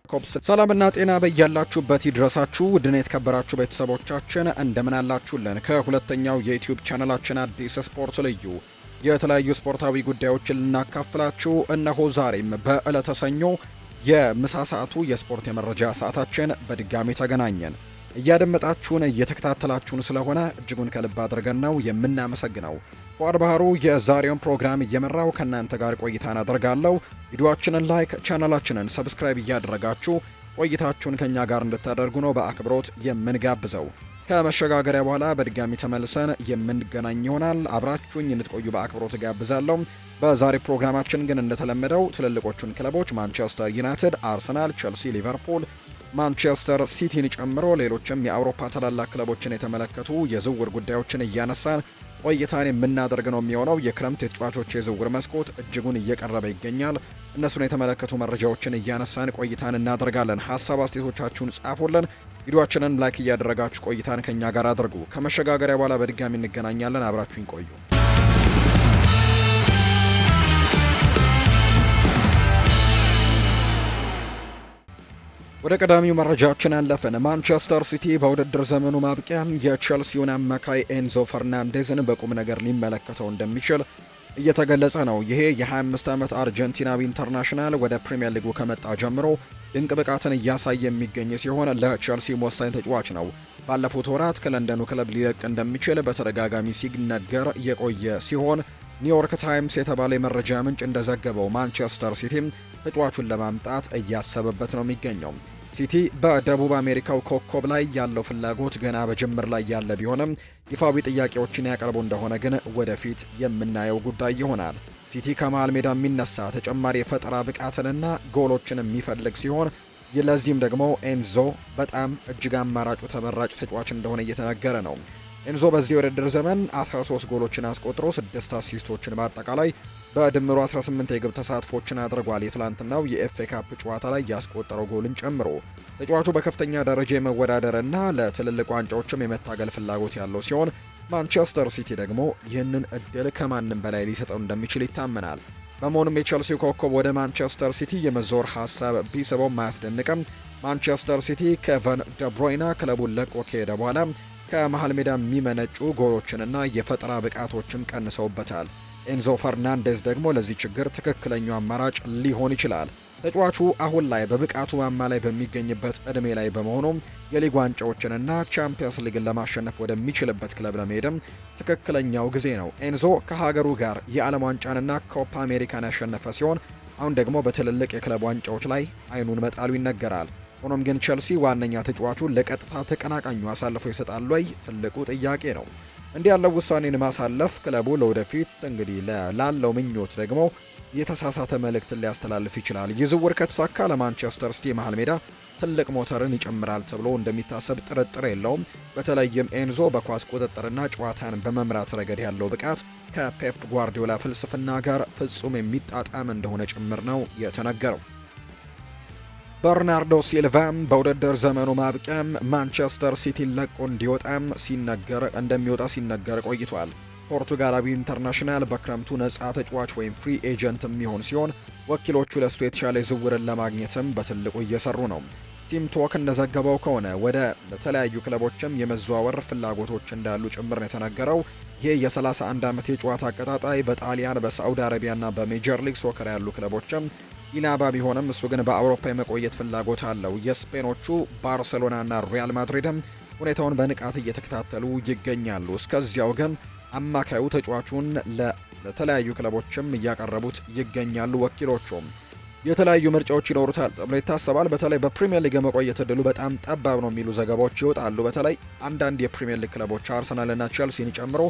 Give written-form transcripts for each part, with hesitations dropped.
ኮብስ ሰላምና ጤና በያላችሁበት ይድረሳችሁ። ውድና የተከበራችሁ ቤተሰቦቻችን እንደምን አላችሁልን? ከሁለተኛው የዩቲዩብ ቻናላችን አዲስ ስፖርት ልዩ የተለያዩ ስፖርታዊ ጉዳዮችን ልናካፍላችሁ እነሆ ዛሬም በዕለተ ሰኞ የምሳ ሰዓቱ የስፖርት የመረጃ ሰዓታችን በድጋሚ ተገናኘን። እያደመጣችሁን እየተከታተላችሁን ስለሆነ እጅጉን ከልብ አድርገን ነው የምናመሰግነው። ፏድ ባህሩ የዛሬውን ፕሮግራም እየመራው ከእናንተ ጋር ቆይታን አደርጋለሁ። ቪዲዮአችንን ላይክ፣ ቻናላችንን ሰብስክራይብ እያደረጋችሁ ቆይታችሁን ከኛ ጋር እንድታደርጉ ነው በአክብሮት የምንጋብዘው። ከመሸጋገሪያ በኋላ በድጋሚ ተመልሰን የምንገናኝ ይሆናል። አብራችሁኝ እንድትቆዩ በአክብሮት ጋብዛለሁ። በዛሬ ፕሮግራማችን ግን እንደተለመደው ትልልቆቹን ክለቦች ማንቸስተር ዩናይትድ፣ አርሰናል፣ ቸልሲ፣ ሊቨርፑል፣ ማንቸስተር ሲቲን ጨምሮ ሌሎችም የአውሮፓ ታላላቅ ክለቦችን የተመለከቱ የዝውውር ጉዳዮችን እያነሳን ቆይታን የምናደርግ ነው የሚሆነው። የክረምት የተጫዋቾች የዝውውር መስኮት እጅጉን እየቀረበ ይገኛል። እነሱን የተመለከቱ መረጃዎችን እያነሳን ቆይታን እናደርጋለን። ሀሳብ አስተያየቶቻችሁን ጻፉልን። ቪዲዮአችንን ላይክ እያደረጋችሁ ቆይታን ከኛ ጋር አድርጉ። ከመሸጋገሪያ በኋላ በድጋሚ እንገናኛለን። አብራችሁኝ ቆዩ። ወደ ቀዳሚው መረጃችን አለፍን። ማንቸስተር ሲቲ በውድድር ዘመኑ ማብቂያ የቼልሲውን አማካይ ኤንዞ ፈርናንዴዝን በቁም ነገር ሊመለከተው እንደሚችል እየተገለጸ ነው። ይሄ የ25 ዓመት አርጀንቲናዊ ኢንተርናሽናል ወደ ፕሪሚየር ሊጉ ከመጣ ጀምሮ ድንቅ ብቃትን እያሳየ የሚገኝ ሲሆን ለቼልሲም ወሳኝ ተጫዋች ነው። ባለፉት ወራት ከለንደኑ ክለብ ሊለቅ እንደሚችል በተደጋጋሚ ሲነገር የቆየ ሲሆን ኒውዮርክ ታይምስ የተባለ የመረጃ ምንጭ እንደዘገበው ማንቸስተር ሲቲም ተጫዋቹን ለማምጣት እያሰበበት ነው የሚገኘው። ሲቲ በደቡብ አሜሪካው ኮከብ ላይ ያለው ፍላጎት ገና በጅምር ላይ ያለ ቢሆንም ይፋዊ ጥያቄዎችን ያቀርቡ እንደሆነ ግን ወደፊት የምናየው ጉዳይ ይሆናል። ሲቲ ከመሃል ሜዳ የሚነሳ ተጨማሪ የፈጠራ ብቃትንና ጎሎችን የሚፈልግ ሲሆን ለዚህም ደግሞ ኤንዞ በጣም እጅግ አማራጩ ተመራጭ ተጫዋች እንደሆነ እየተነገረ ነው። ኤንዞ በዚህ የውድድር ዘመን 13 ጎሎችን አስቆጥሮ 6 አሲስቶችን በአጠቃላይ በድምሩ 18 የግብ ተሳትፎችን አድርጓል። የትላንትናው የኤፍኤ ካፕ ጨዋታ ላይ ያስቆጠረው ጎልን ጨምሮ ተጫዋቹ በከፍተኛ ደረጃ የመወዳደርና ለትልልቅ ዋንጫዎችም የመታገል ፍላጎት ያለው ሲሆን ማንቸስተር ሲቲ ደግሞ ይህንን እድል ከማንም በላይ ሊሰጠው እንደሚችል ይታመናል። በመሆኑም የቼልሲው ኮከብ ወደ ማንቸስተር ሲቲ የመዞር ሀሳብ ቢስበውም አያስደንቅም። ማንቸስተር ሲቲ ኬቨን ደብሮይና ክለቡን ለቆ ከሄደ በኋላ ከመሃል ሜዳ የሚመነጩ ጎሎችንና የፈጠራ ብቃቶችም ቀንሰውበታል። ኤንዞ ፈርናንዴዝ ደግሞ ለዚህ ችግር ትክክለኛው አማራጭ ሊሆን ይችላል። ተጫዋቹ አሁን ላይ በብቃቱ ማማ ላይ በሚገኝበት እድሜ ላይ በመሆኑ የሊግ ዋንጫዎችንና ቻምፒየንስ ሊግን ለማሸነፍ ወደሚችልበት ክለብ ለመሄድም ትክክለኛው ጊዜ ነው። ኤንዞ ከሀገሩ ጋር የዓለም ዋንጫንና ኮፓ አሜሪካን ያሸነፈ ሲሆን አሁን ደግሞ በትልልቅ የክለብ ዋንጫዎች ላይ አይኑን መጣሉ ይነገራል። ሆኖም ግን ቼልሲ ዋነኛ ተጫዋቹን ለቀጥታ ተቀናቃኙ አሳልፎ ይሰጣል ወይ? ትልቁ ጥያቄ ነው። እንዲህ ያለው ውሳኔን ማሳለፍ ክለቡ ለወደፊት እንግዲህ ላለው ምኞት ደግሞ የተሳሳተ መልእክትን ሊያስተላልፍ ይችላል። ይህ ዝውውር ከተሳካ ለማንቸስተር ሲቲ መሃል ሜዳ ትልቅ ሞተርን ይጨምራል ተብሎ እንደሚታሰብ ጥርጥር የለውም። በተለይም ኤንዞ በኳስ ቁጥጥርና ጨዋታን በመምራት ረገድ ያለው ብቃት ከፔፕ ጓርዲዮላ ፍልስፍና ጋር ፍጹም የሚጣጣም እንደሆነ ጭምር ነው የተነገረው። በርናርዶ ሲልቫ በውድድር ዘመኑ ማብቂያም ማንቸስተር ሲቲን ለቆ እንደሚወጣ ሲነገር ቆይቷል። ፖርቱጋላዊ ኢንተርናሽናል በክረምቱ ነፃ ተጫዋች ወይም ፍሪ ኤጀንት የሚሆን ሲሆን ወኪሎቹ ለሱ የተሻለ ዝውውርን ለማግኘትም በትልቁ እየሰሩ ነው። ቲም ቶክ እንደዘገበው ከሆነ ወደ ተለያዩ ክለቦችም የመዘዋወር ፍላጎቶች እንዳሉ ጭምር ነው የተነገረው። ይህ የ31 ዓመት የጨዋታ አቀጣጣይ በጣሊያን፣ በሳዑዲ አረቢያና በሜጀር ሊግ ሶከር ያሉ ክለቦችም ኢላባ ቢሆንም እሱ ግን በአውሮፓ የመቆየት ፍላጎት አለው። የስፔኖቹ ባርሴሎናና ሪያል ማድሪድም ሁኔታውን በንቃት እየተከታተሉ ይገኛሉ። እስከዚያው ግን አማካዩ ተጫዋቹን ለተለያዩ ክለቦችም እያቀረቡት ይገኛሉ። ወኪሎቹም የተለያዩ ምርጫዎች ይኖሩታል ተብሎ ይታሰባል። በተለይ በፕሪሚየር ሊግ የመቆየት እድሉ በጣም ጠባብ ነው የሚሉ ዘገባዎች ይወጣሉ። በተለይ አንዳንድ የፕሪሚየር ሊግ ክለቦች አርሰናልና ቼልሲን ጨምሮ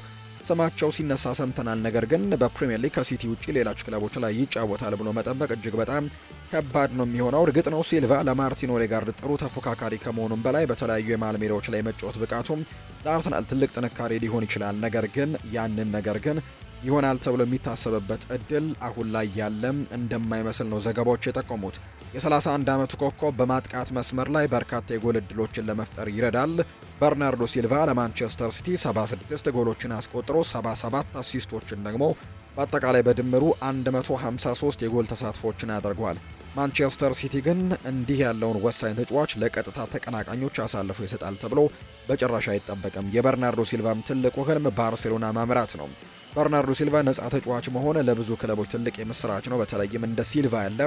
ስማቸው ሲነሳ ሰምተናል። ነገር ግን በፕሪሚየር ሊግ ከሲቲ ውጪ ሌሎች ክለቦች ላይ ይጫወታል ብሎ መጠበቅ እጅግ በጣም ከባድ ነው የሚሆነው። እርግጥ ነው ሲልቫ ለማርቲን ኦዴጋርድ ጥሩ ተፎካካሪ ከመሆኑም በላይ በተለያዩ የመሃል ሜዳዎች ላይ መጫወት ብቃቱም ለአርሰናል ትልቅ ጥንካሬ ሊሆን ይችላል። ነገር ግን ይሆናል ተብሎ የሚታሰብበት እድል አሁን ላይ ያለም እንደማይመስል ነው ዘገባዎች የጠቆሙት። የ31 ዓመቱ ኮከብ በማጥቃት መስመር ላይ በርካታ የጎል እድሎችን ለመፍጠር ይረዳል። በርናርዶ ሲልቫ ለማንቸስተር ሲቲ 76 ጎሎችን አስቆጥሮ 77 አሲስቶችን ደግሞ በአጠቃላይ በድምሩ 153 የጎል ተሳትፎችን አድርጓል። ማንቸስተር ሲቲ ግን እንዲህ ያለውን ወሳኝ ተጫዋች ለቀጥታ ተቀናቃኞች አሳልፎ ይሰጣል ተብሎ በጭራሽ አይጠበቅም። የበርናርዶ ሲልቫም ትልቁ ህልም ባርሴሎና ማምራት ነው። በርናርዶ ሲልቫ ነጻ ተጫዋች መሆን ለብዙ ክለቦች ትልቅ የምስራች ነው። በተለይም እንደ ሲልቫ ያለ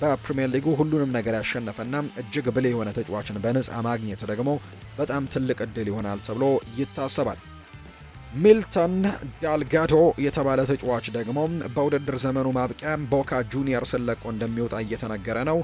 በፕሪሚየር ሊጉ ሁሉንም ነገር ያሸነፈና እጅግ ብልህ የሆነ ተጫዋችን በነጻ ማግኘት ደግሞ በጣም ትልቅ እድል ይሆናል ተብሎ ይታሰባል። ሚልተን ዳልጋዶ የተባለ ተጫዋች ደግሞ በውድድር ዘመኑ ማብቂያ ቦካ ጁኒየርስን ለቆ እንደሚወጣ እየተነገረ ነው።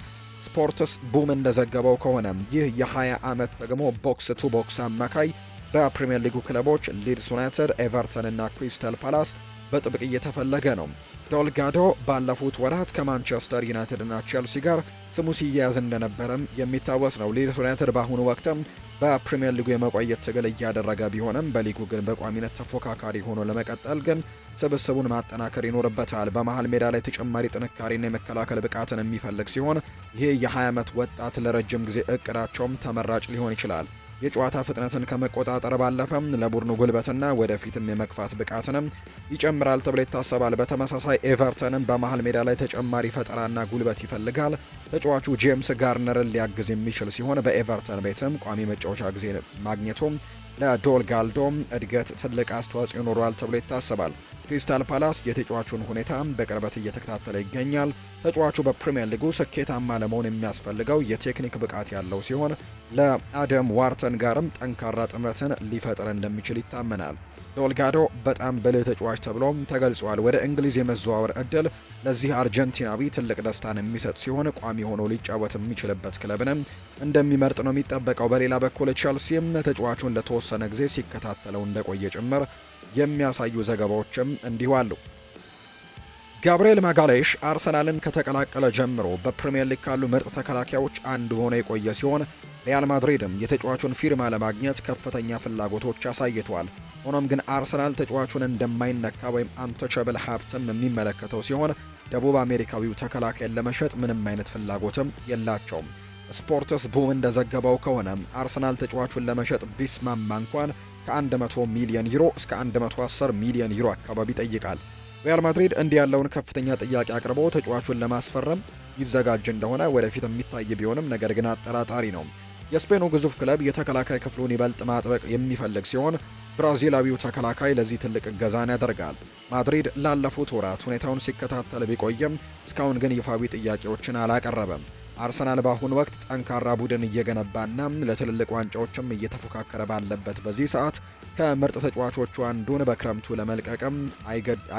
ስፖርትስ ቡም እንደዘገበው ከሆነ ይህ የ20 ዓመት ደግሞ ቦክስ ቱ ቦክስ አማካይ በፕሪሚየር ሊጉ ክለቦች ሊድስ ዩናይትድ፣ ኤቨርተን እና ክሪስታል ፓላስ በጥብቅ እየተፈለገ ነው። ዳልጋዶ ባለፉት ወራት ከማንቸስተር ዩናይትድ እና ቼልሲ ጋር ስሙ ሲያያዝ እንደነበረም የሚታወስ ነው። ሊድስ ዩናይትድ በአሁኑ ወቅትም በፕሪሚየር ሊጉ የመቆየት ትግል እያደረገ ቢሆንም በሊጉ ግን በቋሚነት ተፎካካሪ ሆኖ ለመቀጠል ግን ስብስቡን ማጠናከር ይኖርበታል። በመሃል ሜዳ ላይ ተጨማሪ ጥንካሬና የመከላከል ብቃትን የሚፈልግ ሲሆን ይህ የ20 ዓመት ወጣት ለረጅም ጊዜ እቅዳቸውም ተመራጭ ሊሆን ይችላል። የጨዋታ ፍጥነትን ከመቆጣጠር ባለፈም ለቡድኑ ጉልበትና ወደፊትም የመግፋት ብቃትንም ይጨምራል ተብሎ ይታሰባል። በተመሳሳይ ኤቨርተንም በመሃል ሜዳ ላይ ተጨማሪ ፈጠራና ጉልበት ይፈልጋል። ተጫዋቹ ጄምስ ጋርነርን ሊያግዝ የሚችል ሲሆን በኤቨርተን ቤትም ቋሚ መጫወቻ ጊዜ ማግኘቱም ለዶልጋልዶም እድገት ትልቅ አስተዋጽኦ ይኖረዋል ተብሎ ይታሰባል። ክሪስታል ፓላስ የተጫዋቹን ሁኔታ በቅርበት እየተከታተለ ይገኛል። ተጫዋቹ በፕሪሚየር ሊጉ ስኬታማ ለመሆን የሚያስፈልገው የቴክኒክ ብቃት ያለው ሲሆን ለአደም ዋርተን ጋርም ጠንካራ ጥምረትን ሊፈጥር እንደሚችል ይታመናል። ዶልጋዶ በጣም ብልህ ተጫዋች ተብሎም ተገልጿል። ወደ እንግሊዝ የመዘዋወር እድል ለዚህ አርጀንቲናዊ ትልቅ ደስታን የሚሰጥ ሲሆን ቋሚ ሆኖ ሊጫወት የሚችልበት ክለብንም እንደሚመርጥ ነው የሚጠበቀው። በሌላ በኩል ቼልሲም ተጫዋቹን ለተወሰነ ጊዜ ሲከታተለው እንደቆየ ጭምር የሚያሳዩ ዘገባዎችም እንዲሁ አሉ። ጋብሪኤል ማጋሌሽ አርሰናልን ከተቀላቀለ ጀምሮ በፕሪሚየር ሊግ ካሉ ምርጥ ተከላካዮች አንዱ ሆኖ የቆየ ሲሆን ሪያል ማድሪድም የተጫዋቹን ፊርማ ለማግኘት ከፍተኛ ፍላጎቶች አሳይቷል። ሆኖም ግን አርሰናል ተጫዋቹን እንደማይነካ ወይም አንቶቸብል ሀብትም የሚመለከተው ሲሆን ደቡብ አሜሪካዊው ተከላካይን ለመሸጥ ምንም አይነት ፍላጎትም የላቸውም። ስፖርትስ ቡም እንደዘገበው ከሆነ አርሰናል ተጫዋቹን ለመሸጥ ቢስማማ እንኳን ከ100 ሚሊዮን ዩሮ እስከ 110 ሚሊዮን ዩሮ አካባቢ ይጠይቃል። ሪያል ማድሪድ እንዲህ ያለውን ከፍተኛ ጥያቄ አቅርቦ ተጫዋቹን ለማስፈረም ይዘጋጅ እንደሆነ ወደፊት የሚታይ ቢሆንም ነገር ግን አጠራጣሪ ነው። የስፔኑ ግዙፍ ክለብ የተከላካይ ክፍሉን ይበልጥ ማጥበቅ የሚፈልግ ሲሆን ብራዚላዊው ተከላካይ ለዚህ ትልቅ እገዛን ያደርጋል። ማድሪድ ላለፉት ወራት ሁኔታውን ሲከታተል ቢቆይም እስካሁን ግን ይፋዊ ጥያቄዎችን አላቀረበም። አርሰናል በአሁኑ ወቅት ጠንካራ ቡድን እየገነባና ለትልልቅ ዋንጫዎችም እየተፎካከረ ባለበት በዚህ ሰዓት ከምርጥ ተጫዋቾቹ አንዱን በክረምቱ ለመልቀቅም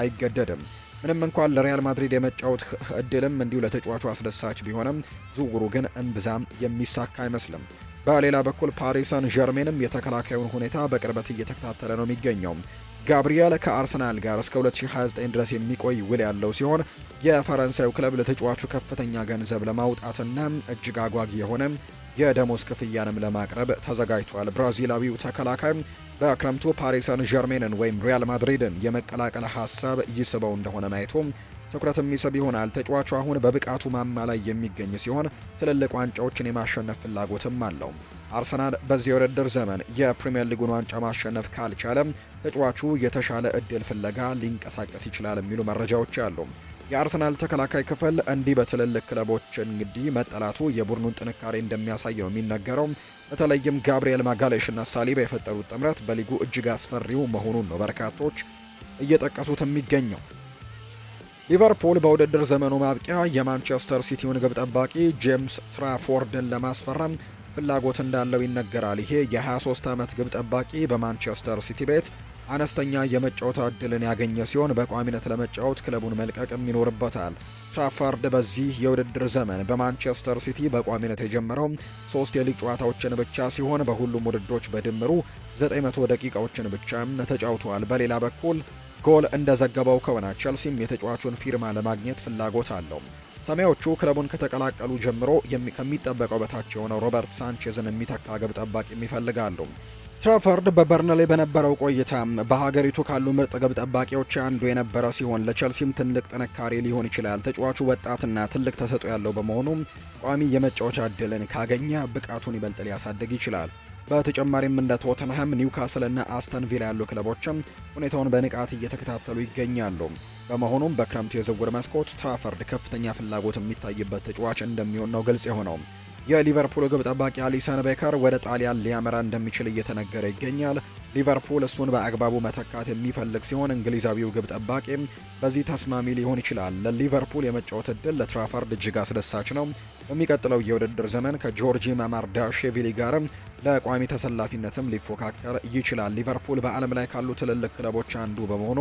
አይገደድም። ምንም እንኳን ለሪያል ማድሪድ የመጫወት እድልም እንዲሁ ለተጫዋቹ አስደሳች ቢሆንም ዝውውሩ ግን እምብዛም የሚሳካ አይመስልም። በሌላ በኩል ፓሪስ ሰን ዠርሜንም የተከላካዩን ሁኔታ በቅርበት እየተከታተለ ነው የሚገኘው። ጋብሪኤል ከአርሰናል ጋር እስከ 2029 ድረስ የሚቆይ ውል ያለው ሲሆን የፈረንሳዩ ክለብ ለተጫዋቹ ከፍተኛ ገንዘብ ለማውጣትና እጅግ አጓጊ የሆነ የደሞዝ ክፍያንም ለማቅረብ ተዘጋጅቷል። ብራዚላዊው ተከላካይ በክረምቱ ፓሪስ ሰን ዠርሜንን ወይም ሪያል ማድሪድን የመቀላቀል ሀሳብ ይስበው እንደሆነ ማየቱ ትኩረት የሚስብ ይሆናል። ተጫዋቹ አሁን በብቃቱ ማማ ላይ የሚገኝ ሲሆን ትልልቅ ዋንጫዎችን የማሸነፍ ፍላጎትም አለው። አርሰናል በዚህ የውድድር ዘመን የፕሪሚየር ሊጉን ዋንጫ ማሸነፍ ካልቻለ ተጫዋቹ የተሻለ እድል ፍለጋ ሊንቀሳቀስ ይችላል የሚሉ መረጃዎች አሉ። የአርሰናል ተከላካይ ክፍል እንዲህ በትልልቅ ክለቦች እንግዲህ መጠላቱ የቡድኑን ጥንካሬ እንደሚያሳይ ነው የሚነገረው። በተለይም ጋብሪኤል ማጋሌሽ እና ሳሊባ የፈጠሩት ጥምረት በሊጉ እጅግ አስፈሪው መሆኑን ነው በርካቶች እየጠቀሱት የሚገኘው። ሊቨርፑል በውድድር ዘመኑ ማብቂያ የማንቸስተር ሲቲውን ግብ ጠባቂ ጄምስ ትራፎርድን ለማስፈረም ፍላጎት እንዳለው ይነገራል። ይሄ የ23 ዓመት ግብ ጠባቂ በማንቸስተር ሲቲ ቤት አነስተኛ የመጫወት ዕድልን ያገኘ ሲሆን በቋሚነት ለመጫወት ክለቡን መልቀቅም ይኖርበታል። ትራፎርድ በዚህ የውድድር ዘመን በማንቸስተር ሲቲ በቋሚነት የጀመረው 3 የሊግ ጨዋታዎችን ብቻ ሲሆን በሁሉም ውድድሮች በድምሩ 900 ደቂቃዎችን ብቻ ተጫውተዋል። በሌላ በኩል ጎል እንደዘገበው ከሆነ ቼልሲም የተጫዋቹን ፊርማ ለማግኘት ፍላጎት አለው። ሰማያዎቹ ክለቡን ከተቀላቀሉ ጀምሮ ከሚጠበቀው በታች የሆነው ሮበርት ሳንቼዝን የሚተካ ግብ ጠባቂ ይፈልጋሉ። ትራፎርድ በበርንሌ በነበረው ቆይታ በሀገሪቱ ካሉ ምርጥ ግብ ጠባቂዎች አንዱ የነበረ ሲሆን ለቼልሲም ትልቅ ጥንካሬ ሊሆን ይችላል። ተጫዋቹ ወጣትና ትልቅ ተሰጥኦ ያለው በመሆኑ ቋሚ የመጫወቻ ዕድልን ካገኘ ብቃቱን ይበልጥ ሊያሳድግ ይችላል። በተጨማሪም እንደ ቶተንሃም፣ ኒውካስል እና አስተን ቪላ ያሉ ክለቦችም ሁኔታውን በንቃት እየተከታተሉ ይገኛሉ። በመሆኑም በክረምቱ የዝውውር መስኮት ትራፈርድ ከፍተኛ ፍላጎት የሚታይበት ተጫዋች እንደሚሆን ነው ግልጽ የሆነው። የሊቨርፑል ግብ ጠባቂ አሊሰን ቤከር ወደ ጣሊያን ሊያመራ እንደሚችል እየተነገረ ይገኛል። ሊቨርፑል እሱን በአግባቡ መተካት የሚፈልግ ሲሆን እንግሊዛዊው ግብ ጠባቂ በዚህ ተስማሚ ሊሆን ይችላል። ለሊቨርፑል የመጫወት እድል ለትራፈርድ እጅግ አስደሳች ነው። በሚቀጥለው የውድድር ዘመን ከጆርጂ ማማርዳሽቪሊ ጋርም ለቋሚ ተሰላፊነትም ሊፎካከር ይችላል። ሊቨርፑል በዓለም ላይ ካሉ ትልልቅ ክለቦች አንዱ በመሆኑ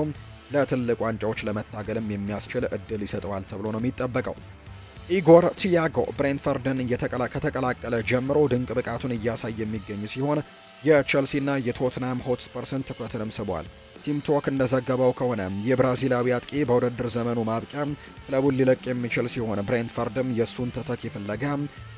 ለትልቅ ዋንጫዎች ለመታገልም የሚያስችል እድል ይሰጠዋል ተብሎ ነው የሚጠበቀው። ኢጎር ቲያጎ ብሬንትፈርድን ከተቀላቀለ ጀምሮ ድንቅ ብቃቱን እያሳየ የሚገኝ ሲሆን የቼልሲና የቶትናም ሆትስፐርስን ትኩረትንም ስቧል። ቲም ቶክ እንደዘገበው ከሆነ የብራዚላዊ አጥቂ በውድድር ዘመኑ ማብቂያ ክለቡን ሊለቅ የሚችል ሲሆን ብሬንትፈርድም የእሱን ተተኪ ፍለጋ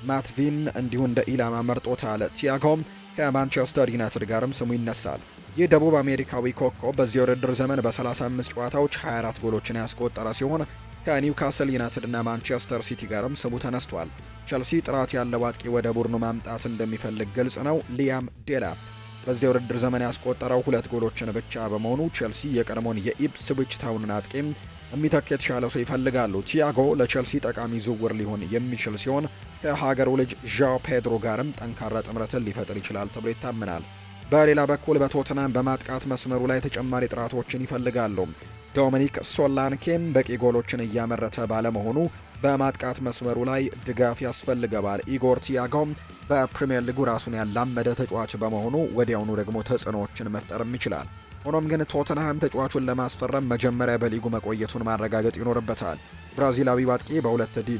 ማትቪን እንዲሁ እንደ ኢላማ መርጦታል። ቲያጎም ከማንቸስተር ዩናይትድ ጋርም ስሙ ይነሳል። ይህ ደቡብ አሜሪካዊ ኮከብ በዚህ የውድድር ዘመን በ35 ጨዋታዎች 24 ጎሎችን ያስቆጠረ ሲሆን ከኒውካስል ዩናይትድ እና ማንቸስተር ሲቲ ጋርም ስሙ ተነስቷል። ቸልሲ ጥራት ያለው አጥቂ ወደ ቡድኑ ማምጣት እንደሚፈልግ ግልጽ ነው። ሊያም ዴላፕ በዚህ የውድድር ዘመን ያስቆጠረው 2 ጎሎችን ብቻ በመሆኑ ቸልሲ የቀድሞውን የኢፕስዊች ታውንን አጥቂም የሚተካ የተሻለ ሰው ይፈልጋሉ። ቲያጎ ለቸልሲ ጠቃሚ ዝውውር ሊሆን የሚችል ሲሆን ከሀገሩ ልጅ ዣኦ ፔድሮ ጋርም ጠንካራ ጥምረትን ሊፈጥር ይችላል ተብሎ ይታመናል። በሌላ በኩል በቶትናም በማጥቃት መስመሩ ላይ ተጨማሪ ጥራቶችን ይፈልጋሉ። ዶሚኒክ ሶላንኬም በቂ ጎሎችን እያመረተ ባለመሆኑ በማጥቃት መስመሩ ላይ ድጋፍ ያስፈልገዋል። ኢጎር ቲያጎም በፕሪሚየር ሊጉ ራሱን ያላመደ ተጫዋች በመሆኑ ወዲያውኑ ደግሞ ተጽዕኖዎችን መፍጠርም ይችላል። ሆኖም ግን ቶተንሃም ተጫዋቹን ለማስፈረም መጀመሪያ በሊጉ መቆየቱን ማረጋገጥ ይኖርበታል። ብራዚላዊ አጥቂ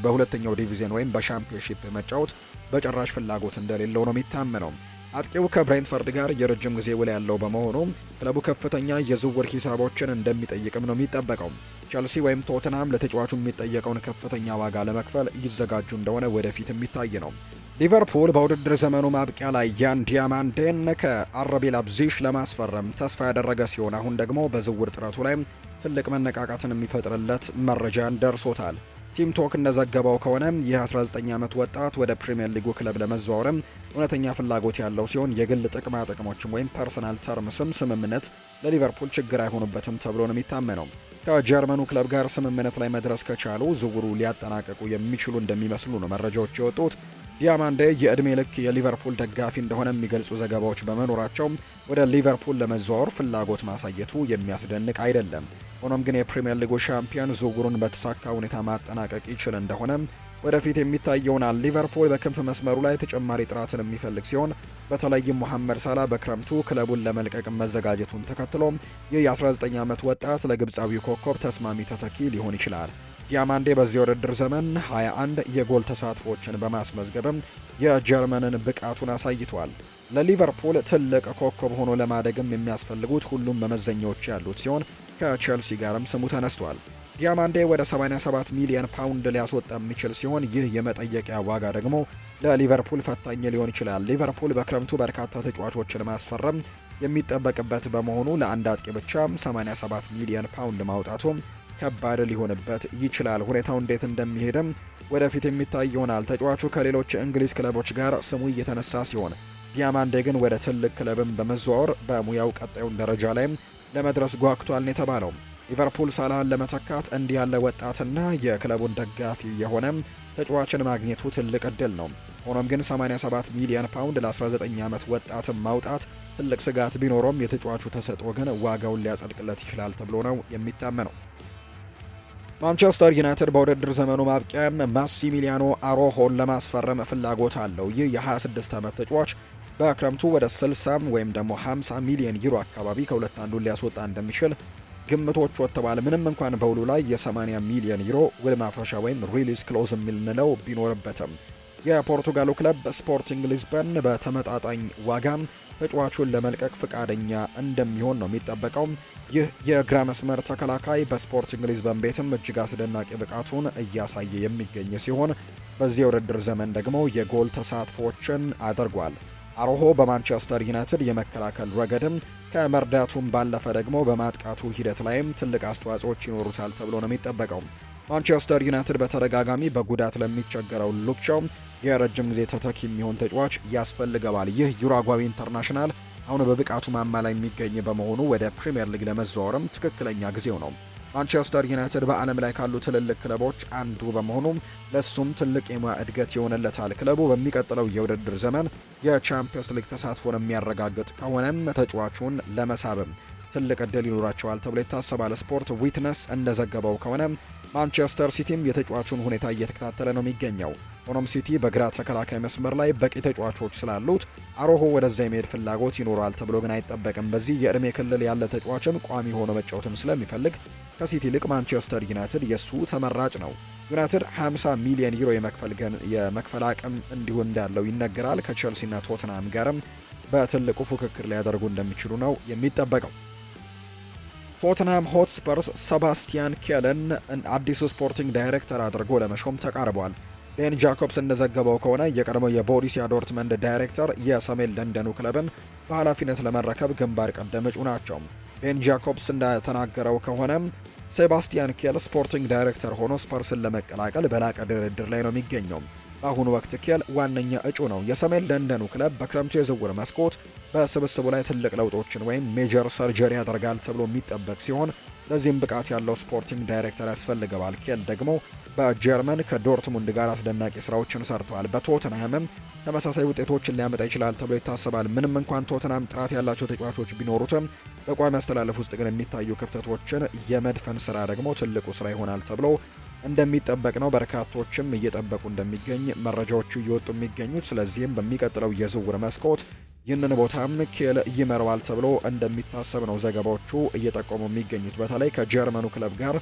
በሁለተኛው ዲቪዥን ወይም በሻምፒዮንሺፕ መጫወት በጭራሽ ፍላጎት እንደሌለው ነው የሚታመነው። አጥቂው ከብሬንትፈርድ ጋር የረጅም ጊዜ ውል ያለው በመሆኑ ክለቡ ከፍተኛ የዝውውር ሂሳቦችን እንደሚጠይቅም ነው የሚጠበቀው። ቸልሲ ወይም ቶተንሃም ለተጫዋቹ የሚጠየቀውን ከፍተኛ ዋጋ ለመክፈል ይዘጋጁ እንደሆነ ወደፊት የሚታይ ነው። ሊቨርፑል በውድድር ዘመኑ ማብቂያ ላይ ያን ዲያማንዴን ከአረቢ ላይፕዚግ ለማስፈረም ተስፋ ያደረገ ሲሆን አሁን ደግሞ በዝውውር ጥረቱ ላይ ትልቅ መነቃቃትን የሚፈጥርለት መረጃን ደርሶታል። ቲም ቶክ እንደዘገበው ከሆነ የ19 ዓመት ወጣት ወደ ፕሪሚየር ሊጉ ክለብ ለመዘዋወርም እውነተኛ ፍላጎት ያለው ሲሆን የግል ጥቅማ ጥቅሞችም ወይም ፐርሰናል ተርምስም ስምምነት ለሊቨርፑል ችግር አይሆኑበትም ተብሎ ነው የሚታመነው። ከጀርመኑ ክለብ ጋር ስምምነት ላይ መድረስ ከቻሉ ዝውውሩ ሊያጠናቀቁ የሚችሉ እንደሚመስሉ ነው መረጃዎች የወጡት። ዲያማንዴ የዕድሜ ልክ የሊቨርፑል ደጋፊ እንደሆነ የሚገልጹ ዘገባዎች በመኖራቸው ወደ ሊቨርፑል ለመዘዋወር ፍላጎት ማሳየቱ የሚያስደንቅ አይደለም። ሆኖም ግን የፕሪሚየር ሊጉ ሻምፒዮን ዝውውሩን በተሳካ ሁኔታ ማጠናቀቅ ይችል እንደሆነ ወደፊት የሚታይ ይሆናል። ሊቨርፑል በክንፍ መስመሩ ላይ ተጨማሪ ጥራትን የሚፈልግ ሲሆን በተለይም ሙሐመድ ሳላ በክረምቱ ክለቡን ለመልቀቅ መዘጋጀቱን ተከትሎ ይህ የ19 ዓመት ወጣት ለግብፃዊው ኮከብ ተስማሚ ተተኪ ሊሆን ይችላል። ዲያማንዴ በዚህ ውድድር ዘመን 21 የጎል ተሳትፎችን በማስመዝገብም የጀርመንን ብቃቱን አሳይቷል። ለሊቨርፑል ትልቅ ኮከብ ሆኖ ለማደግም የሚያስፈልጉት ሁሉም መመዘኛዎች ያሉት ሲሆን ከቼልሲ ጋርም ስሙ ተነስቷል። ዲያማንዴ ወደ 87 ሚሊዮን ፓውንድ ሊያስወጣ የሚችል ሲሆን ይህ የመጠየቂያ ዋጋ ደግሞ ለሊቨርፑል ፈታኝ ሊሆን ይችላል። ሊቨርፑል በክረምቱ በርካታ ተጫዋቾችን ማስፈረም የሚጠበቅበት በመሆኑ ለአንድ አጥቂ ብቻ 87 ሚሊዮን ፓውንድ ማውጣቱ ከባድ ሊሆንበት ይችላል። ሁኔታው እንዴት እንደሚሄድም ወደፊት የሚታይ ይሆናል። ተጫዋቹ ከሌሎች የእንግሊዝ ክለቦች ጋር ስሙ እየተነሳ ሲሆን ዲያማንዴ ግን ወደ ትልቅ ክለብም በመዘዋወር በሙያው ቀጣዩን ደረጃ ላይ ለመድረስ ጓግቷል ነው የተባለው። ሊቨርፑል ሳላህን ለመተካት እንዲህ ያለ ወጣትና የክለቡን ደጋፊ የሆነ ተጫዋችን ማግኘቱ ትልቅ እድል ነው። ሆኖም ግን 87 ሚሊዮን ፓውንድ ለ19 ዓመት ወጣትን ማውጣት ትልቅ ስጋት ቢኖረውም የተጫዋቹ ተሰጥኦ ግን ዋጋውን ሊያጸድቅለት ይችላል ተብሎ ነው የሚታመነው። ማንቸስተር ዩናይትድ በውድድር ዘመኑ ማብቂያ ማሲሚሊያኖ አሮሆን ለማስፈረም ፍላጎት አለው። ይህ የ26 ዓመት ተጫዋች በክረምቱ ወደ 60 ወይም ደግሞ 50 ሚሊዮን ዩሮ አካባቢ ከሁለት አንዱን ሊያስወጣ እንደሚችል ግምቶች ወጥተዋል። ምንም እንኳን በውሉ ላይ የ80 ሚሊዮን ዩሮ ውል ማፍረሻ ወይም ሪሊዝ ክሎዝ የምንለው ቢኖርበትም የፖርቱጋሉ ክለብ ስፖርቲንግ ሊዝበን በተመጣጣኝ ዋጋ ተጫዋቹን ለመልቀቅ ፍቃደኛ እንደሚሆን ነው የሚጠበቀው። ይህ የግራ መስመር ተከላካይ በስፖርቲንግ ሊዝበን ቤትም እጅግ አስደናቂ ብቃቱን እያሳየ የሚገኝ ሲሆን በዚህ የውድድር ዘመን ደግሞ የጎል ተሳትፎችን አድርጓል። አሮሆ በማንቸስተር ዩናይትድ የመከላከል ረገድም ከመርዳቱም ባለፈ ደግሞ በማጥቃቱ ሂደት ላይም ትልቅ አስተዋጽኦች ይኖሩታል ተብሎ ነው የሚጠበቀው። ማንቸስተር ዩናይትድ በተደጋጋሚ በጉዳት ለሚቸገረው ሉክ ሾው የረጅም ጊዜ ተተኪ የሚሆን ተጫዋች ያስፈልገዋል። ይህ ዩራጓዊ ኢንተርናሽናል አሁን በብቃቱ ማማ ላይ የሚገኝ በመሆኑ ወደ ፕሪምየር ሊግ ለመዘዋወርም ትክክለኛ ጊዜው ነው። ማንቸስተር ዩናይትድ በዓለም ላይ ካሉ ትልልቅ ክለቦች አንዱ በመሆኑ ለሱም ትልቅ የሙያ እድገት ይሆንለታል። ክለቡ በሚቀጥለው የውድድር ዘመን የቻምፒየንስ ሊግ ተሳትፎን የሚያረጋግጥ ከሆነም ተጫዋቹን ለመሳብም ትልቅ እድል ይኖራቸዋል ተብሎ ይታሰባል። ስፖርት ዊትነስ እንደዘገበው ከሆነ ማንቸስተር ሲቲም የተጫዋቹን ሁኔታ እየተከታተለ ነው የሚገኘው። ሆኖም ሲቲ በግራ ተከላካይ መስመር ላይ በቂ ተጫዋቾች ስላሉት አሮሆ ወደዛ የመሄድ ፍላጎት ይኖረዋል ተብሎ ግን አይጠበቅም። በዚህ የእድሜ ክልል ያለ ተጫዋችም ቋሚ ሆኖ መጫወትም ስለሚፈልግ ከሲቲ ይልቅ ማንቸስተር ዩናይትድ የሱ ተመራጭ ነው። ዩናይትድ 50 ሚሊዮን ዩሮ የመክፈል አቅም እንዲሁ እንዳለው ይነገራል። ከቼልሲና ቶትናም ጋርም በትልቁ ፉክክር ሊያደርጉ እንደሚችሉ ነው የሚጠበቀው። ቶትንሃም ሆትስፐርስ ሰባስቲያን ኬልን አዲሱ ስፖርቲንግ ዳይሬክተር አድርጎ ለመሾም ተቃርቧል። ቤን ጃኮብስ እንደዘገበው ከሆነ የቀድሞው የቦሩሲያ ዶርትመንድ ዳይሬክተር የሰሜን ለንደኑ ክለብን በኃላፊነት ለመረከብ ግንባር ቀደም እጩ ናቸው። ቤን ጃኮብስ እንደተናገረው ከሆነ ሴባስቲያን ኬል ስፖርቲንግ ዳይሬክተር ሆኖ ስፐርስን ለመቀላቀል በላቀ ድርድር ላይ ነው የሚገኘው። በአሁኑ ወቅት ኬል ዋነኛ እጩ ነው። የሰሜን ለንደኑ ክለብ በክረምቱ የዝውውር መስኮት በስብስቡ ላይ ትልቅ ለውጦችን ወይም ሜጀር ሰርጀሪ ያደርጋል ተብሎ የሚጠበቅ ሲሆን ለዚህም ብቃት ያለው ስፖርቲንግ ዳይሬክተር ያስፈልገዋል። ኬል ደግሞ በጀርመን ከዶርትሙንድ ጋር አስደናቂ ስራዎችን ሰርተዋል። በቶትንሃምም ተመሳሳይ ውጤቶችን ሊያመጣ ይችላል ተብሎ ይታሰባል። ምንም እንኳን ቶትንሃም ጥራት ያላቸው ተጫዋቾች ቢኖሩትም በቋሚ አስተላለፍ ውስጥ ግን የሚታዩ ክፍተቶችን የመድፈን ስራ ደግሞ ትልቁ ስራ ይሆናል ተብሎ እንደሚጠበቅ ነው በርካቶችም እየጠበቁ እንደሚገኝ መረጃዎቹ እየወጡ የሚገኙት። ስለዚህም በሚቀጥለው የዝውውር መስኮት ይህንን ቦታም ኬል ይመራዋል ተብሎ እንደሚታሰብ ነው ዘገባዎቹ እየጠቆሙ የሚገኙት። በተለይ ከጀርመኑ ክለብ ጋር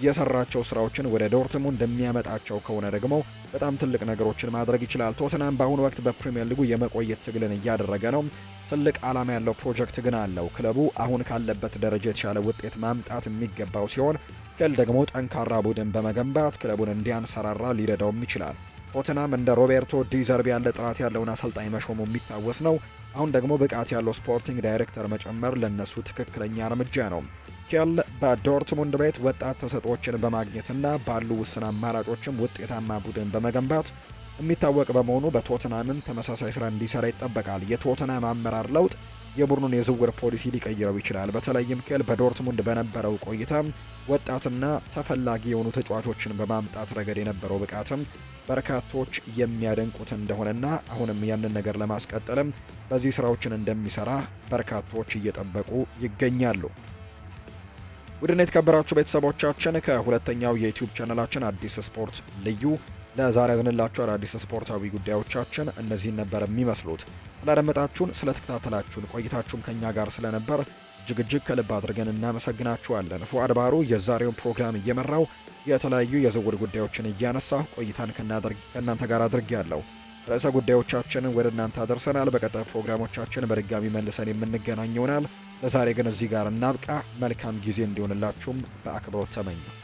የሰራቸው ስራዎችን ወደ ዶርትሙንድ እንደሚያመጣቸው ከሆነ ደግሞ በጣም ትልቅ ነገሮችን ማድረግ ይችላል። ቶትናም በአሁኑ ወቅት በፕሪሚየር ሊጉ የመቆየት ትግልን እያደረገ ነው። ትልቅ ዓላማ ያለው ፕሮጀክት ግን አለው። ክለቡ አሁን ካለበት ደረጃ የተሻለ ውጤት ማምጣት የሚገባው ሲሆን ኬል ደግሞ ጠንካራ ቡድን በመገንባት ክለቡን እንዲያንሰራራ ሊረዳውም ይችላል። ቶትናም እንደ ሮቤርቶ ዲዘርቢ ያለ ጥራት ያለውን አሰልጣኝ መሾሙ የሚታወስ ነው። አሁን ደግሞ ብቃት ያለው ስፖርቲንግ ዳይሬክተር መጨመር ለነሱ ትክክለኛ እርምጃ ነው። ኬል በዶርትሙንድ ቤት ወጣት ተሰጥኦችን በማግኘትና ባሉ ውስን አማራጮችም ውጤታማ ቡድን በመገንባት የሚታወቅ በመሆኑ በቶትናምም ተመሳሳይ ስራ እንዲሰራ ይጠበቃል። የቶትናም አመራር ለውጥ የቡድኑን የዝውውር ፖሊሲ ሊቀይረው ይችላል። በተለይም ኬል በዶርትሙንድ በነበረው ቆይታ ወጣትና ተፈላጊ የሆኑ ተጫዋቾችን በማምጣት ረገድ የነበረው ብቃትም በርካቶች የሚያደንቁት እንደሆነና አሁንም ያንን ነገር ለማስቀጠልም በዚህ ስራዎችን እንደሚሰራ በርካቶች እየጠበቁ ይገኛሉ። ውድና የተከበራችሁ ቤተሰቦቻችን ከሁለተኛው የዩቲዩብ ቻናላችን አዲስ ስፖርት ልዩ ለዛሬ ያዝንላችሁ አዳዲስ ስፖርታዊ ጉዳዮቻችን እነዚህን ነበር የሚመስሉት። ስላደመጣችሁን፣ ስለተከታተላችሁን ቆይታችሁም ከኛ ጋር ስለነበር እጅግ ከልብ አድርገን እናመሰግናችኋለን። ፉአድ ባሩ የዛሬውን ፕሮግራም እየመራው የተለያዩ የዝውውር ጉዳዮችን እያነሳሁ ቆይታን ከእናንተ ጋር አድርጌያለሁ። ርዕሰ ጉዳዮቻችንን ወደ እናንተ አደርሰናል። በቀጣይ ፕሮግራሞቻችን በድጋሚ መልሰን የምንገናኝ ይሆናል። ለዛሬ ግን እዚህ ጋር እናብቃ። መልካም ጊዜ እንዲሆንላችሁም በአክብሮት ተመኘው።